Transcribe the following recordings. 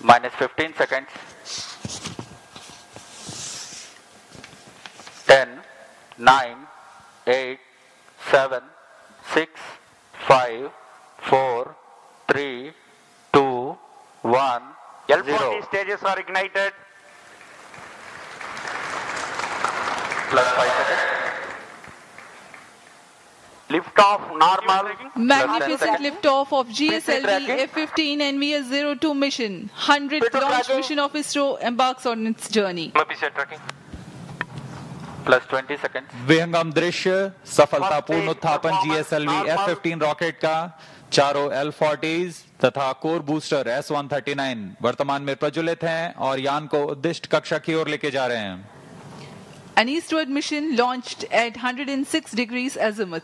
minus 15 seconds. 10, 9, 8, 7, 6, 5, 4, 3, 2, 1, L40 0. stages are ignited. Plus 5 seconds. Lift off normal. Magnificent seconds. liftoff of GSLV tracking. F-15 NVS-02 mission. 100th launch tracking. mission of ISRO embarks on its journey. Tracking. Plus 20 seconds. विहंगम दृश्य सफलतापूर्ण उत्थापन GSLV F-15 rocket का चारों L40s तथा core booster S-139 वर्तमान में प्रज्वलित हैं और यान को उद्दिष्ट कक्षा की ओर लेके जा रहे हैं. An eastward mission launched at 106 degrees azimuth.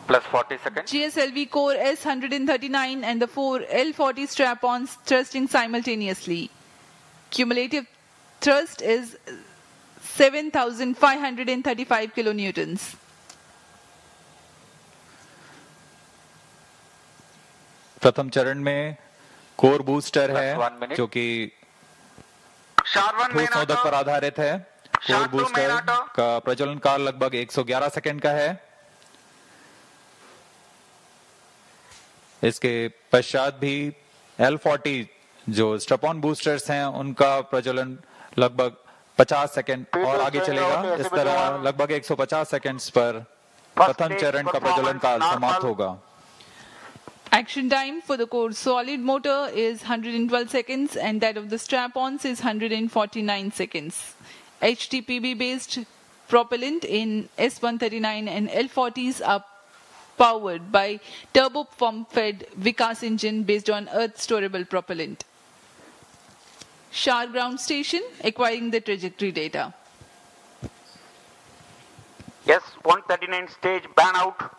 Plus 40 seconds. GSLV core S-139 and the 4 L-40 strap-ons thrusting simultaneously. Cumulative thrust is 7,535 kilonewtons. प्रथम चरण में कोर बूस्टर है Plus 1 minute. जो कि Sharvan ठोस नोदक पर आधारित है. Core Sharp to booster main auto. का प्रज्वलन काल लगभग 111 सेकंड का है. इसके पश्चात भी L40 जो स्ट्रप-ऑन बूस्टर्स हैं उनका प्रज्वलन लगभग 50 सेकंड और आगे चलेगा. इस तरह लगभग 150 सेकंड्स पर प्रथम चरण का प्रज्वलन काल समाप्त होगा. Action time for the core solid motor is 112 seconds and that of the strap-ons is 149 seconds. HTPB-based propellant in S-139 and L-40s are powered by turbopump-fed Vikas engine based on Earth-storable propellant. Shar ground station acquiring the trajectory data. S-139 stage ban out.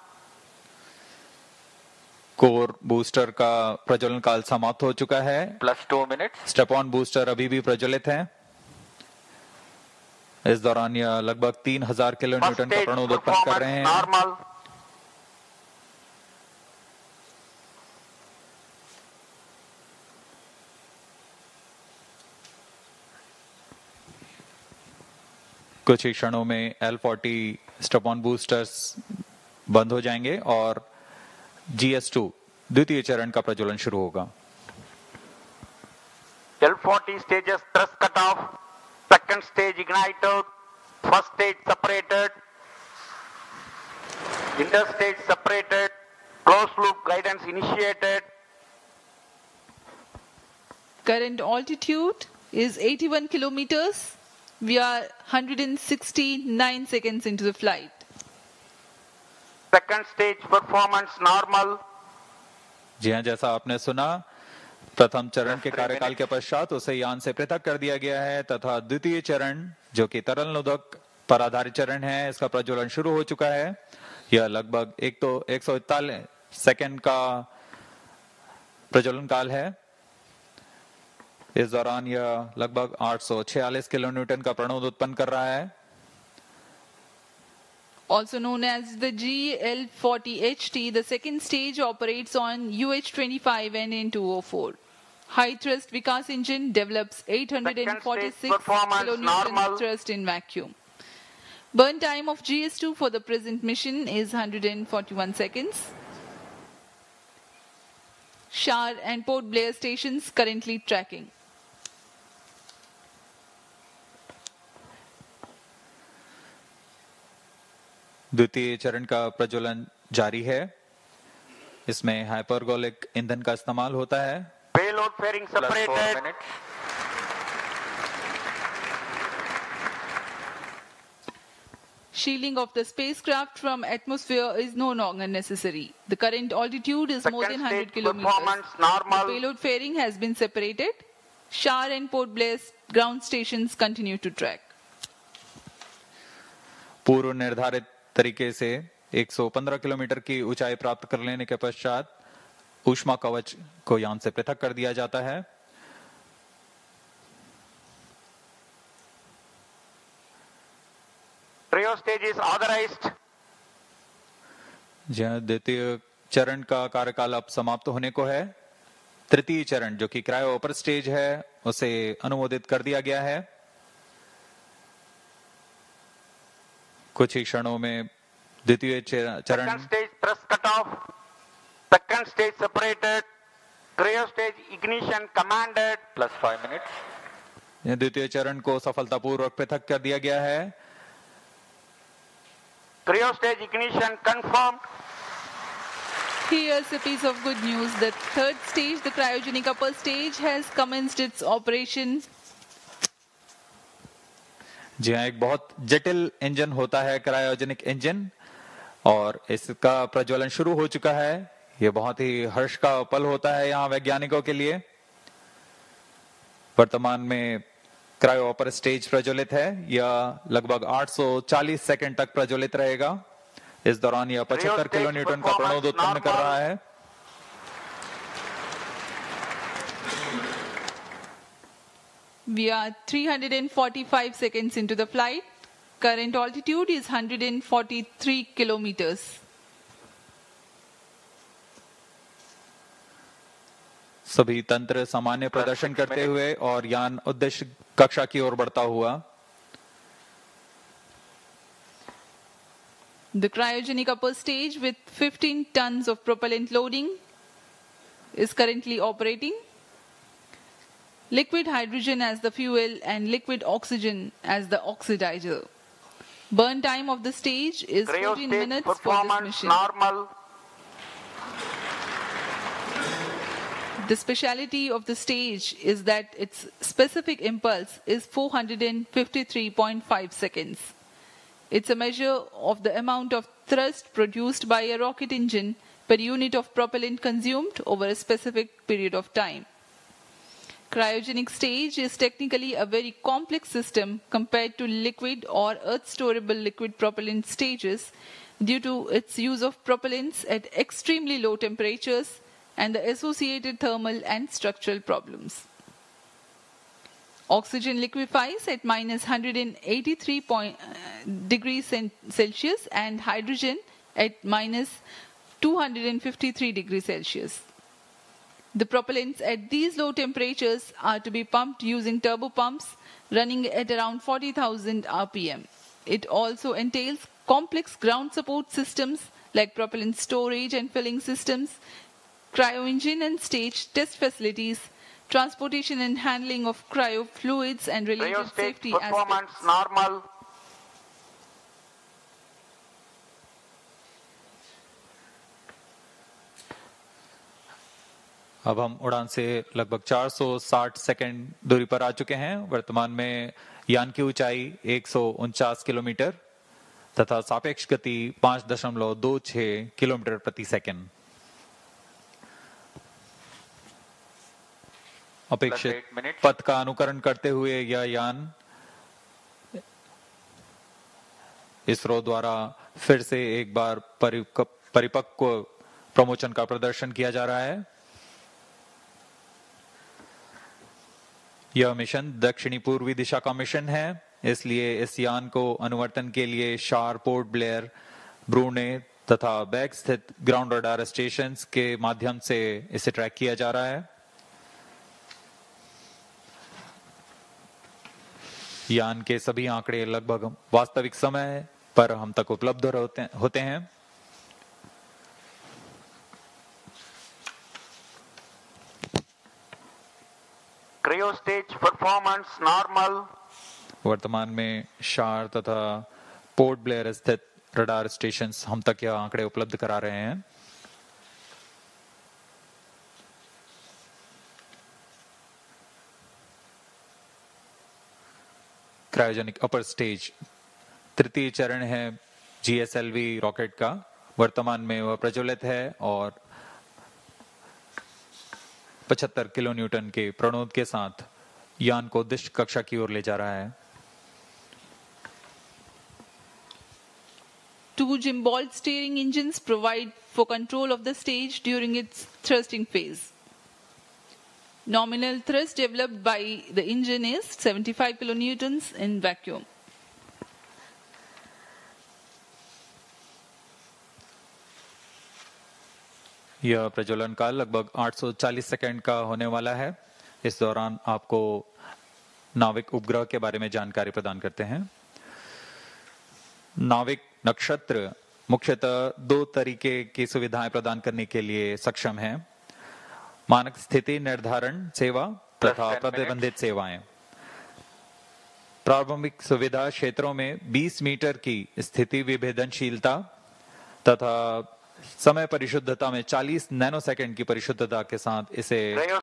Core booster का प्रज्वलन काल समाप्त हो चुका है. Plus 2 minutes. Step on booster अभी भी प्रज्वलित है. इस दौरान यह लगभग 3000 किलो First न्यूटन का stage प्रणोद उत्पन्न कर रहे performance हैं. normal. कुछ ही क्षणों में L40 स्टेप ऑन बूस्टर्स बंद हो जाएंगे और GS2 द्वितीय चरण का प्रज्वलन शुरू होगा. L40 stages thrust cut off. Second stage ignited. First stage separated. Interstage separated. Closed loop guidance initiated. Current altitude is 81 kilometers. We are 169 seconds into the flight. Second stage performance normal. जी हाँ, जैसा आपने सुना, प्रथम चरण के कार्यकाल के पश्चात उसे यान से पृथक कर दिया गया है तथा द्वितीय चरण जो कि तरल नोदक पर आधारित चरण है इसका प्रज्वलन शुरू हो चुका है. यह लगभग 141 सेकंड का प्रज्वलन काल है. इस दौरान यह लगभग 846 किलो न्यूटन का प्रणोद उत्पन्न कर रहा है. Also known as the GL40HT, the second stage operates on UH-25 and N204. High thrust Vikas engine develops 846 performance kilonewton normal. thrust in vacuum. Burn time of GS2 for the present mission is 141 seconds. Shar and Port Blair stations currently tracking. द्वितीय चरण का प्रज्वलन जारी है. इसमें hypergolic ईंधन का इस्तेमाल होता है. Payload fairing Plus 4 separated. minutes. Shielding of the spacecraft from atmosphere is no longer necessary. The current altitude is more than Second 100 stage kilometers. performance The normal. payload fairing has been separated. Shar and Port Blair ground stations continue to track. पूर्व निर्धारित तरीके से 115 kilometre की ऊंचाई प्राप्त कर लेने के पश्चात ऊष्मा कवच को यान से पृथक कर दिया जाता है. Trio stage is authorized. जहाँ द्वितीय चरण का कार्यकाल अब समाप्त होने को है. तृतीय चरण जो कि क्रायो अपर स्टेज है उसे अनुमोदित कर दिया गया है। कुछ ही क्षणों में द्वितीय चरण Second stage thrust cutoff. Second stage separated. Cryo stage ignition commanded. Plus 5 minutes. द्वितीय चरण को सफलतापूर्वक पृथक कर दिया गया है। Cryo stage ignition confirmed. Here's a piece of good news. The third stage, the cryogenic upper stage, has commenced its operation. जी हाँ, एक बहुत जटिल इंजन होता है क्रायोजेनिक इंजन और इसका प्रज्वलन शुरू हो चुका है। ये बहुत ही हर्ष का पल होता है यहाँ वैज्ञानिकों के लिए। वर्तमान में क्रायो अपर स्टेज प्रज्वलित है। यह लगभग 840 सेकंड तक प्रज्वलित रहेगा। इस दौरान यह 75 किलो न्यूटन का प्रणोद उत्पन्न कर रहा है। We are 345 seconds into the flight. Current altitude is 143 kilometers. सभी तंत्र सामान्य प्रदर्शन करते हुए और यान उद्देश्य कक्षा की ओर बढ़ता हुआ। The cryogenic upper stage with 15 tons of propellant loading is currently operating. Liquid hydrogen as the fuel and liquid oxygen as the oxidizer. Burn time of the stage is Cryo 14 stage minutes for this performance mission. normal. The speciality of the stage is that its specific impulse is 453.5 seconds. It's a measure of the amount of thrust produced by a rocket engine per unit of propellant consumed over a specific period of time. Cryogenic stage is technically a very complex system compared to liquid or earth-storable liquid propellant stages due to its use of propellants at extremely low temperatures and the associated thermal and structural problems. Oxygen liquefies at minus 183 degrees Celsius and hydrogen at minus 253 degrees Celsius. The propellants at these low temperatures are to be pumped using turbopumps running at around 40,000 RPM. It also entails complex ground support systems like propellant storage and filling systems, cryo-engine and stage test facilities, transportation and handling of cryo fluids and Cryo related stage safety performance aspects. normal. अब हम उड़ान से लगभग 460 second दूरी पर आ चुके हैं। वर्तमान में यान की ऊंचाई 149 किलोमीटर तथा सापेक्ष गति 5.26 किलोमीटर प्रति सेकंड। अपेक्षित 8 minutes. पथ का अनुकरण करते हुए यह यान इसरो द्वारा फिर से एक बार परिपक्व प्रमोशन का प्रदर्शन किया जा रहा है। यह मिशन दक्षिणी पूर्वी दिशा का मिशन है, इसलिए इस यान को अनुवर्तन के लिए शार, पोर्ट ब्लेयर, ब्रूने तथा बैग स्थित ग्राउंड रडार स्टेशन के माध्यम से इसे ट्रैक किया जा रहा है। यान के सभी आंकड़े लगभग वास्तविक समय पर हम तक उपलब्ध होते हैं। Cryo stage performance normal. वर्तमान में शार तथा पोर्ट ब्लेयर स्थित रडार स्टेशन हम तक यह आंकड़े उपलब्ध करा रहे हैं। क्रायोजेनिक अपर स्टेज तृतीय चरण है GSLV रॉकेट का। वर्तमान में वह प्रज्वलित है और 75 किलो न्यूटन के प्रणोद के साथ यान को उद्दिष्ट कक्षा की ओर ले जा रहा है। Two gimbal steering engines provide for control of the stage during its thrusting phase. Nominal thrust developed by the engine is 75 kilonewtons in vacuum. यह प्रज्वलन काल लगभग 840 सेकंड का होने वाला है। इस दौरान आपको नाविक उपग्रह के बारे में जानकारी प्रदान करते हैं। नाविक नक्षत्र मुख्यतः 2 तरीके की सुविधाएं प्रदान करने के लिए सक्षम है: मानक स्थिति निर्धारण सेवा तथा 10 प्रतिबंधित सेवाएं। प्रारंभिक सुविधा क्षेत्रों में 20 मीटर की स्थिति विभेदनशीलता तथा समय परिशुद्धता में 40 नैनोसेकंड की परिशुद्धता के साथ इसे